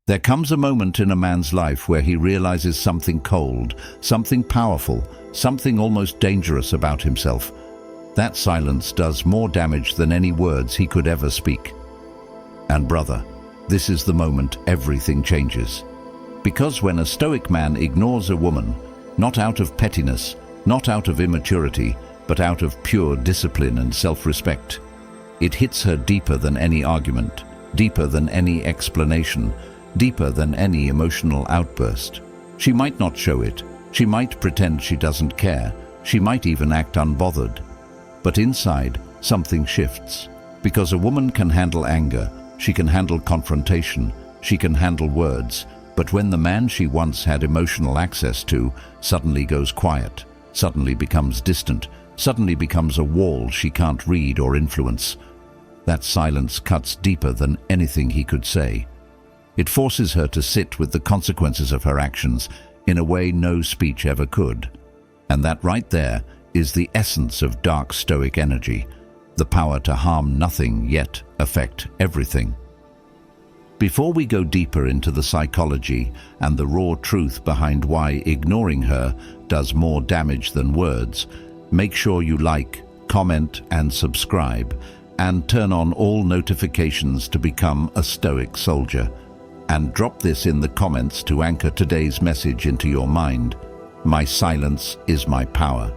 There comes a moment in a man's life where he realizes something cold, something powerful, something almost dangerous about himself. That silence does more damage than any words he could ever speak. And brother, this is the moment everything changes. Because when a Stoic man ignores a woman, not out of pettiness, not out of immaturity, but out of pure discipline and self-respect, it hits her deeper than any argument, deeper than any explanation, deeper than any emotional outburst. She might not show it. She might pretend she doesn't care. She might even act unbothered. But inside, something shifts. Because a woman can handle anger, she can handle confrontation, she can handle words. But when the man she once had emotional access to suddenly goes quiet, suddenly becomes distant, suddenly becomes a wall she can't read or influence, that silence cuts deeper than anything he could say. It forces her to sit with the consequences of her actions in a way no speech ever could. And that right there is the essence of dark Stoic energy, the power to harm nothing yet affect everything. Before we go deeper into the psychology and the raw truth behind why ignoring her does more damage than words, make sure you like, comment and subscribe, and turn on all notifications to become a Stoic soldier. And drop this in the comments to anchor today's message into your mind. My silence is my power.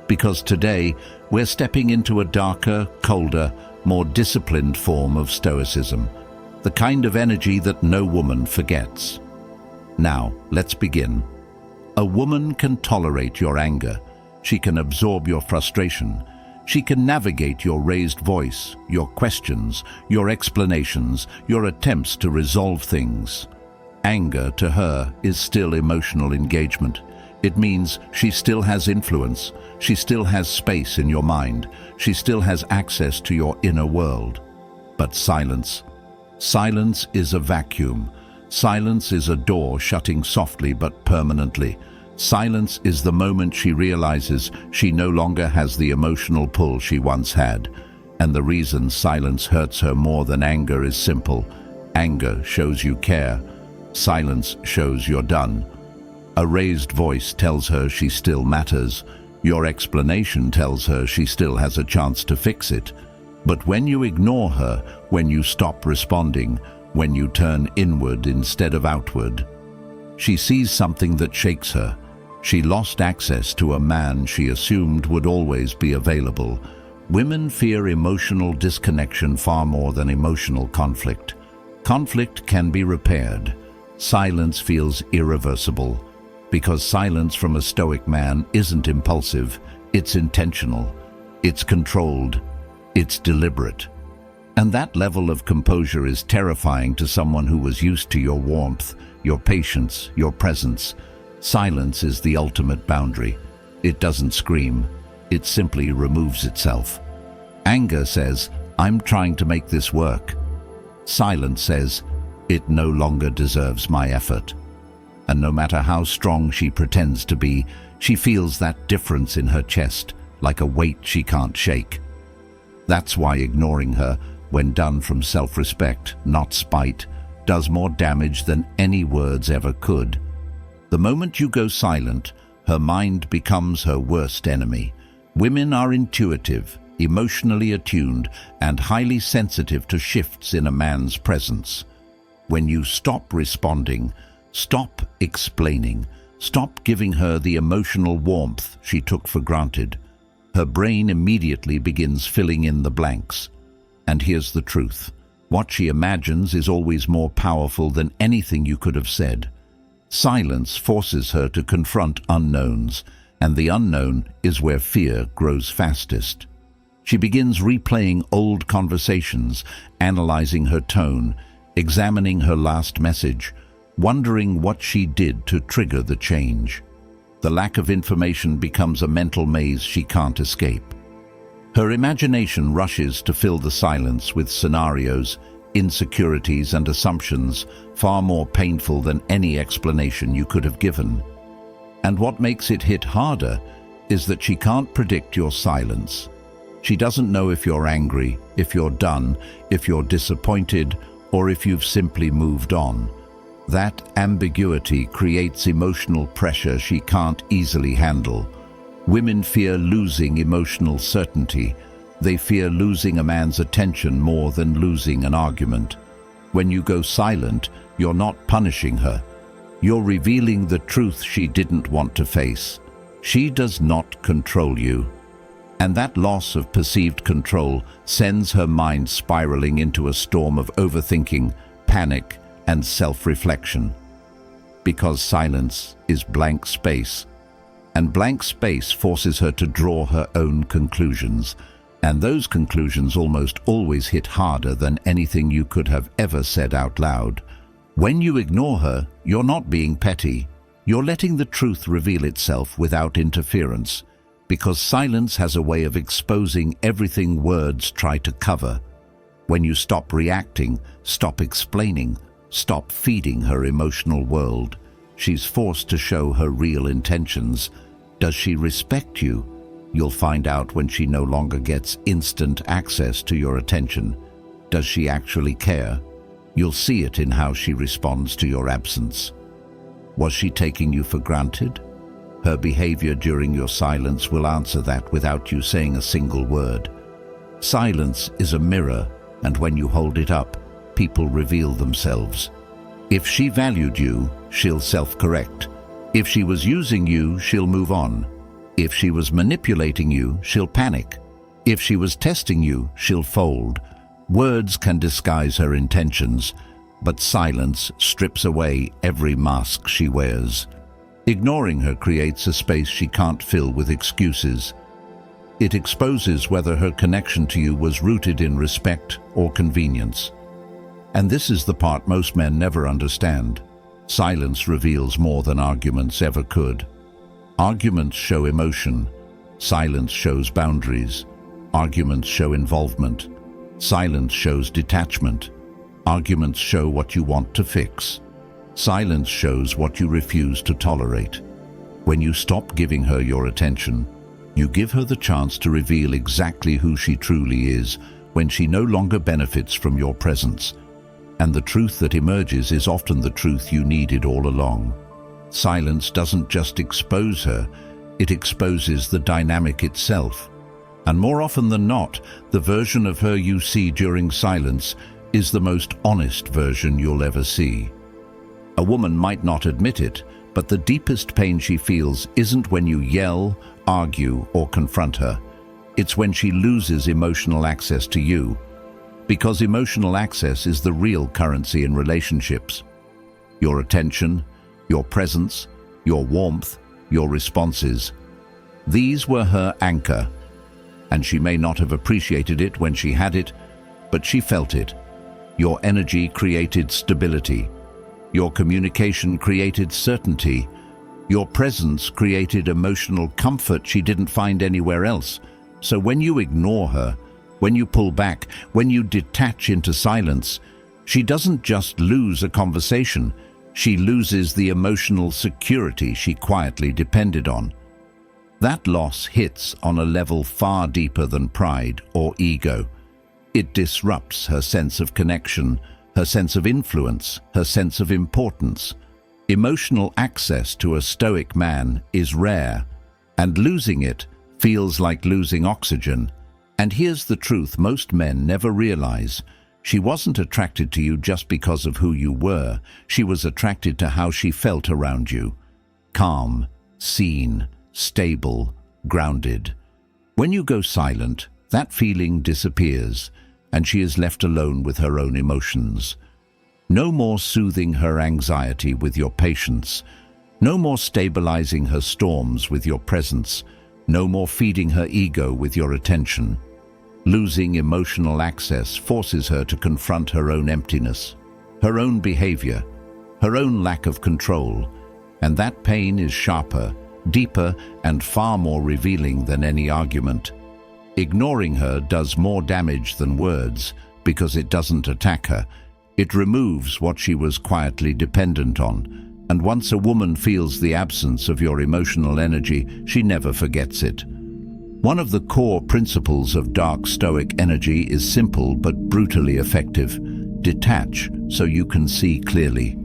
Because today, we're stepping into a darker, colder, more disciplined form of Stoicism, the kind of energy that no woman forgets. Now, let's begin. A woman can tolerate your anger. She can absorb your frustration. She can navigate your raised voice, your questions, your explanations, your attempts to resolve things. Anger, to her, is still emotional engagement. It means she still has influence. She still has space in your mind. She still has access to your inner world. But silence is a vacuum. Silence is a door shutting softly but permanently. Silence is the moment she realizes she no longer has the emotional pull she once had. And the reason silence hurts her more than anger is simple. Anger shows you care. Silence shows you're done. A raised voice tells her she still matters. Your explanation tells her she still has a chance to fix it. But when you ignore her, when you stop responding, when you turn inward instead of outward, she sees something that shakes her. She lost access to a man she assumed would always be available. Women fear emotional disconnection far more than emotional conflict. Conflict can be repaired. Silence feels irreversible. Because silence from a Stoic man isn't impulsive, it's intentional, it's controlled, it's deliberate. And that level of composure is terrifying to someone who was used to your warmth, your patience, your presence. Silence is the ultimate boundary. It doesn't scream. It simply removes itself. Anger says, I'm trying to make this work. Silence says, it no longer deserves my effort. And no matter how strong she pretends to be, she feels that difference in her chest, like a weight she can't shake. That's why ignoring her, when done from self-respect, not spite, does more damage than any words ever could. The moment you go silent, her mind becomes her worst enemy. Women are intuitive, emotionally attuned, and highly sensitive to shifts in a man's presence. When you stop responding, stop explaining, stop giving her the emotional warmth she took for granted, her brain immediately begins filling in the blanks. And here's the truth. What she imagines is always more powerful than anything you could have said. Silence forces her to confront unknowns, and the unknown is where fear grows fastest. She begins replaying old conversations, analyzing her tone, examining her last message, wondering what she did to trigger the change. The lack of information becomes a mental maze she can't escape. Her imagination rushes to fill the silence with scenarios, insecurities and assumptions far more painful than any explanation you could have given. And what makes it hit harder is that she can't predict your silence. She doesn't know if you're angry, if you're done, if you're disappointed, or if you've simply moved on. That ambiguity creates emotional pressure she can't easily handle. Women fear losing emotional certainty. They fear losing a man's attention more than losing an argument. When you go silent, you're not punishing her. You're revealing the truth she didn't want to face. She does not control you. And that loss of perceived control sends her mind spiraling into a storm of overthinking, panic, and self-reflection. Because silence is blank space, and blank space forces her to draw her own conclusions, and those conclusions almost always hit harder than anything you could have ever said out loud. When you ignore her, you're not being petty. You're letting the truth reveal itself without interference, because silence has a way of exposing everything words try to cover. When you stop reacting, stop explaining, stop feeding her emotional world, she's forced to show her real intentions. Does she respect you? You'll find out when she no longer gets instant access to your attention. Does she actually care? You'll see it in how she responds to your absence. Was she taking you for granted? Her behavior during your silence will answer that without you saying a single word. Silence is a mirror, and when you hold it up, people reveal themselves. If she valued you, she'll self-correct. If she was using you, she'll move on. If she was manipulating you, she'll panic. If she was testing you, she'll fold. Words can disguise her intentions, but silence strips away every mask she wears. Ignoring her creates a space she can't fill with excuses. It exposes whether her connection to you was rooted in respect or convenience. And this is the part most men never understand. Silence reveals more than arguments ever could. Arguments show emotion. Silence shows boundaries. Arguments show involvement. Silence shows detachment. Arguments show what you want to fix. Silence shows what you refuse to tolerate. When you stop giving her your attention, you give her the chance to reveal exactly who she truly is when she no longer benefits from your presence. And the truth that emerges is often the truth you needed all along. Silence doesn't just expose her, it exposes the dynamic itself. And more often than not, the version of her you see during silence is the most honest version you'll ever see. A woman might not admit it, but the deepest pain she feels isn't when you yell, argue, or confront her. It's when she loses emotional access to you. Because emotional access is the real currency in relationships. Your attention, your presence, your warmth, your responses. These were her anchor. And she may not have appreciated it when she had it, but she felt it. Your energy created stability. Your communication created certainty. Your presence created emotional comfort she didn't find anywhere else. So when you ignore her, when you pull back, when you detach into silence, she doesn't just lose a conversation, she loses the emotional security she quietly depended on. That loss hits on a level far deeper than pride or ego. It disrupts her sense of connection, her sense of influence, her sense of importance. Emotional access to a stoic man is rare, and losing it feels like losing oxygen. And here's the truth most men never realize. She wasn't attracted to you just because of who you were. She was attracted to how she felt around you. Calm, seen, stable, grounded. When you go silent, that feeling disappears, and she is left alone with her own emotions. No more soothing her anxiety with your patience. No more stabilizing her storms with your presence. No more feeding her ego with your attention. Losing emotional access forces her to confront her own emptiness, her own behavior, her own lack of control, and that pain is sharper, deeper, and far more revealing than any argument. Ignoring her does more damage than words because it doesn't attack her. It removes what she was quietly dependent on, and once a woman feels the absence of your emotional energy, she never forgets it. One of the core principles of dark Stoic energy is simple but brutally effective. Detach so you can see clearly.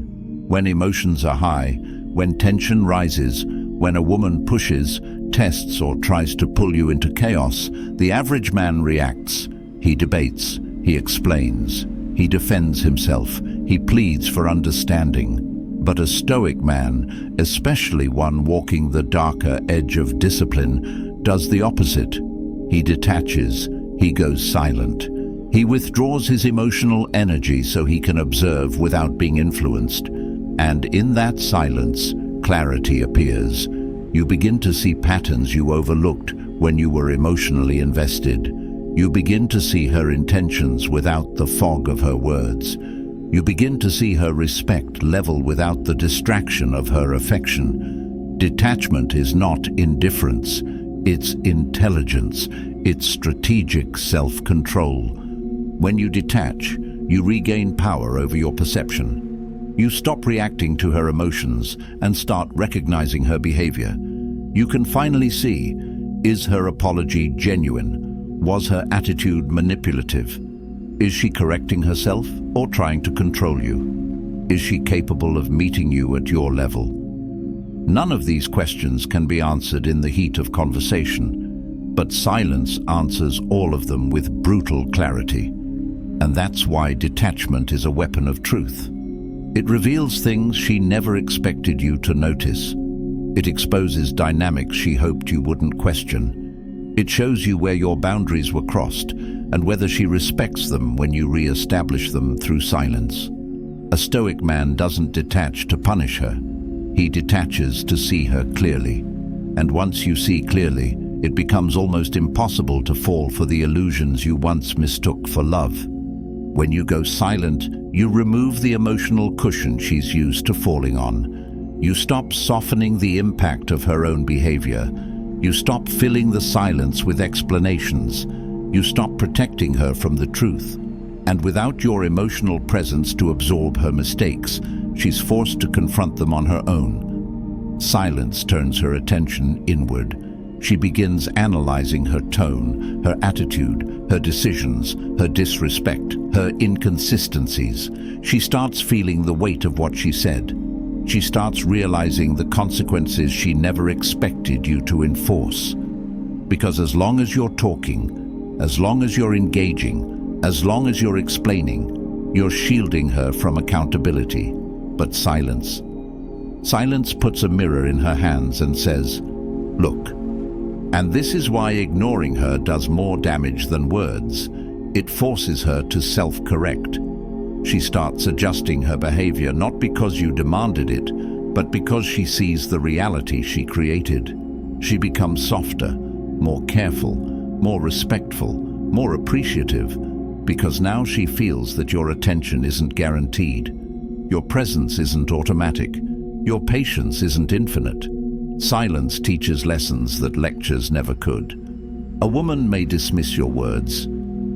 When emotions are high, when tension rises, when a woman pushes, tests, or tries to pull you into chaos, the average man reacts. He debates, he explains, he defends himself, he pleads for understanding. But a Stoic man, especially one walking the darker edge of discipline, does the opposite. He detaches, he goes silent. He withdraws his emotional energy so he can observe without being influenced. And in that silence, clarity appears. You begin to see patterns you overlooked when you were emotionally invested. You begin to see her intentions without the fog of her words. You begin to see her respect level without the distraction of her affection. Detachment is not indifference, it's intelligence, it's strategic self-control. When you detach, you regain power over your perception. You stop reacting to her emotions and start recognizing her behavior. You can finally see, is her apology genuine? Was her attitude manipulative? Is she correcting herself or trying to control you? Is she capable of meeting you at your level? None of these questions can be answered in the heat of conversation, but silence answers all of them with brutal clarity. And that's why detachment is a weapon of truth. It reveals things she never expected you to notice. It exposes dynamics she hoped you wouldn't question. It shows you where your boundaries were crossed and whether she respects them when you re-establish them through silence. A Stoic man doesn't detach to punish her. He detaches to see her clearly. And once you see clearly, it becomes almost impossible to fall for the illusions you once mistook for love. When you go silent, you remove the emotional cushion she's used to falling on. You stop softening the impact of her own behavior. You stop filling the silence with explanations. You stop protecting her from the truth. And without your emotional presence to absorb her mistakes, she's forced to confront them on her own. Silence turns her attention inward. She begins analyzing her tone, her attitude, her decisions, her disrespect, her inconsistencies. She starts feeling the weight of what she said. She starts realizing the consequences she never expected you to enforce. Because as long as you're talking, as long as you're engaging, as long as you're explaining, you're shielding her from accountability. But silence. Silence puts a mirror in her hands and says, "Look." And this is why ignoring her does more damage than words. It forces her to self-correct. She starts adjusting her behavior not because you demanded it, but because she sees the reality she created. She becomes softer, more careful, more respectful, more appreciative, because now she feels that your attention isn't guaranteed. Your presence isn't automatic. Your patience isn't infinite. Silence teaches lessons that lectures never could. A woman may dismiss your words,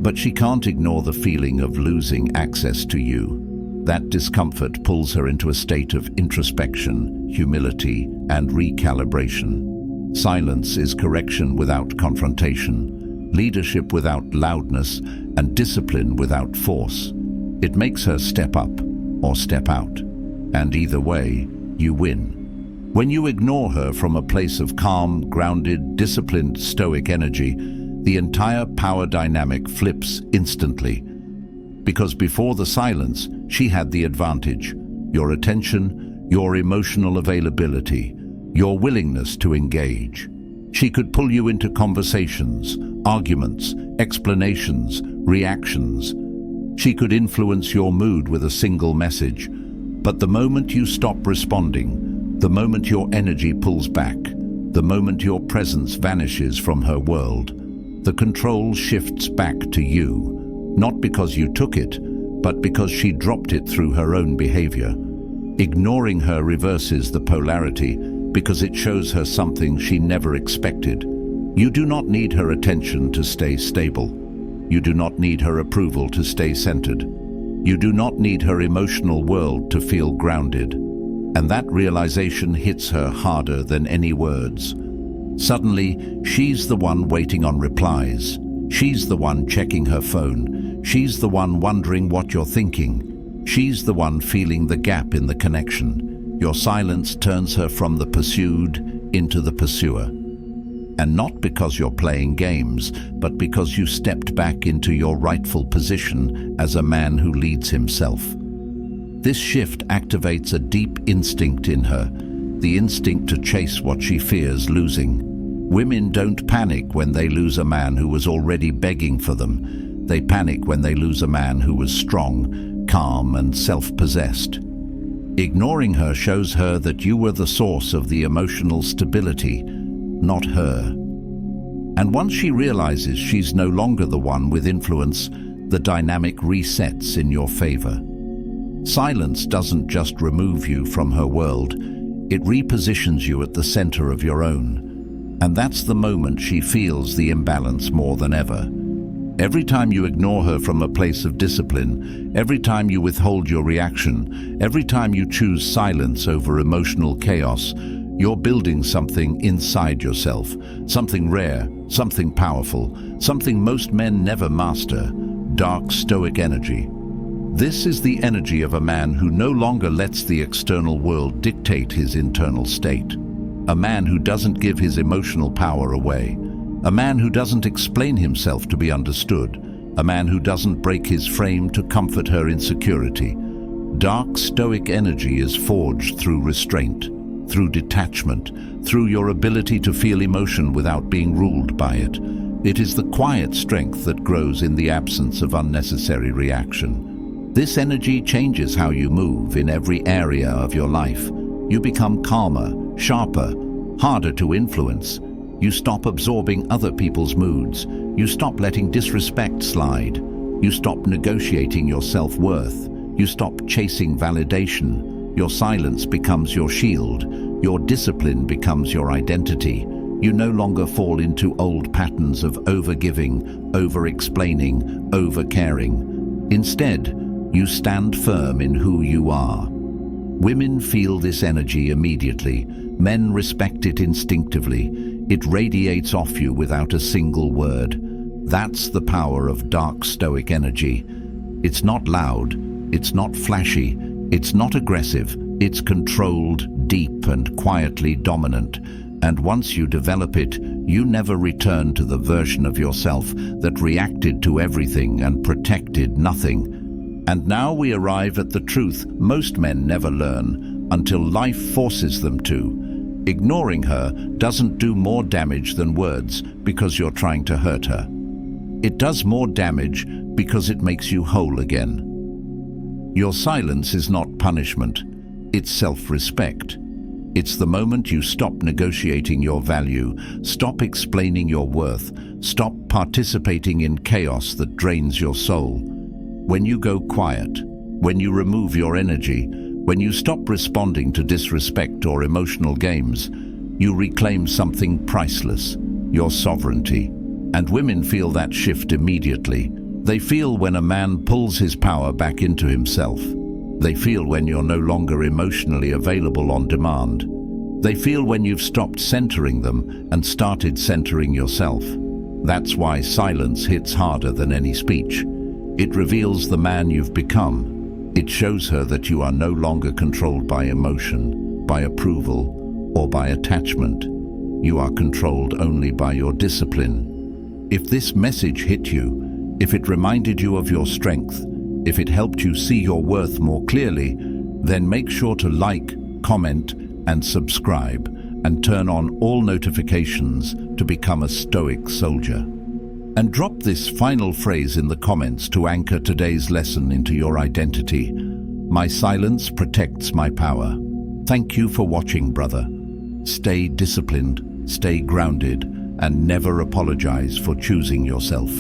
but she can't ignore the feeling of losing access to you. That discomfort pulls her into a state of introspection, humility, and recalibration. Silence is correction without confrontation, leadership without loudness, and discipline without force. It makes her step up or step out, and either way, you win. When you ignore her from a place of calm, grounded, disciplined, stoic energy, the entire power dynamic flips instantly. Because before the silence, she had the advantage. Your attention, your emotional availability, your willingness to engage. She could pull you into conversations, arguments, explanations, reactions. She could influence your mood with a single message. But the moment you stop responding, the moment your energy pulls back, the moment your presence vanishes from her world, the control shifts back to you, not because you took it, but because she dropped it through her own behavior. Ignoring her reverses the polarity because it shows her something she never expected. You do not need her attention to stay stable. You do not need her approval to stay centered. You do not need her emotional world to feel grounded. And that realization hits her harder than any words. Suddenly, she's the one waiting on replies. She's the one checking her phone. She's the one wondering what you're thinking. She's the one feeling the gap in the connection. Your silence turns her from the pursued into the pursuer. And not because you're playing games, but because you stepped back into your rightful position as a man who leads himself. This shift activates a deep instinct in her, the instinct to chase what she fears losing. Women don't panic when they lose a man who was already begging for them. They panic when they lose a man who was strong, calm, and self-possessed. Ignoring her shows her that you were the source of the emotional stability, not her. And once she realizes she's no longer the one with influence, the dynamic resets in your favor. Silence doesn't just remove you from her world, it repositions you at the center of your own. And that's the moment she feels the imbalance more than ever. Every time you ignore her from a place of discipline, every time you withhold your reaction, every time you choose silence over emotional chaos, you're building something inside yourself, something rare, something powerful, something most men never master: dark stoic energy. This is the energy of a man who no longer lets the external world dictate his internal state. A man who doesn't give his emotional power away. A man who doesn't explain himself to be understood. A man who doesn't break his frame to comfort her insecurity. Dark stoic energy is forged through restraint, through detachment, through your ability to feel emotion without being ruled by it. It is the quiet strength that grows in the absence of unnecessary reaction. This energy changes how you move in every area of your life. You become calmer, sharper, harder to influence. You stop absorbing other people's moods. You stop letting disrespect slide. You stop negotiating your self-worth. You stop chasing validation. Your silence becomes your shield. Your discipline becomes your identity. You no longer fall into old patterns of over-giving, over-explaining, over-caring. Instead, you stand firm in who you are. Women feel this energy immediately. Men respect it instinctively. It radiates off you without a single word. That's the power of dark stoic energy. It's not loud, it's not flashy, it's not aggressive, it's controlled, deep, and quietly dominant. And once you develop it, you never return to the version of yourself that reacted to everything and protected nothing. And now we arrive at the truth most men never learn until life forces them to. Ignoring her doesn't do more damage than words because you're trying to hurt her. It does more damage because it makes you whole again. Your silence is not punishment, it's self-respect. It's the moment you stop negotiating your value, stop explaining your worth, stop participating in chaos that drains your soul. When you go quiet, when you remove your energy, when you stop responding to disrespect or emotional games, you reclaim something priceless, your sovereignty. And women feel that shift immediately. They feel when a man pulls his power back into himself. They feel when you're no longer emotionally available on demand. They feel when you've stopped centering them and started centering yourself. That's why silence hits harder than any speech. It reveals the man you've become. It shows her that you are no longer controlled by emotion, by approval, or by attachment. You are controlled only by your discipline. If this message hit you, if it reminded you of your strength, if it helped you see your worth more clearly, then make sure to like, comment, and subscribe, and turn on all notifications to become a stoic soldier. And drop this final phrase in the comments to anchor today's lesson into your identity. My silence protects my power. Thank you for watching, brother. Stay disciplined, stay grounded, and never apologize for choosing yourself.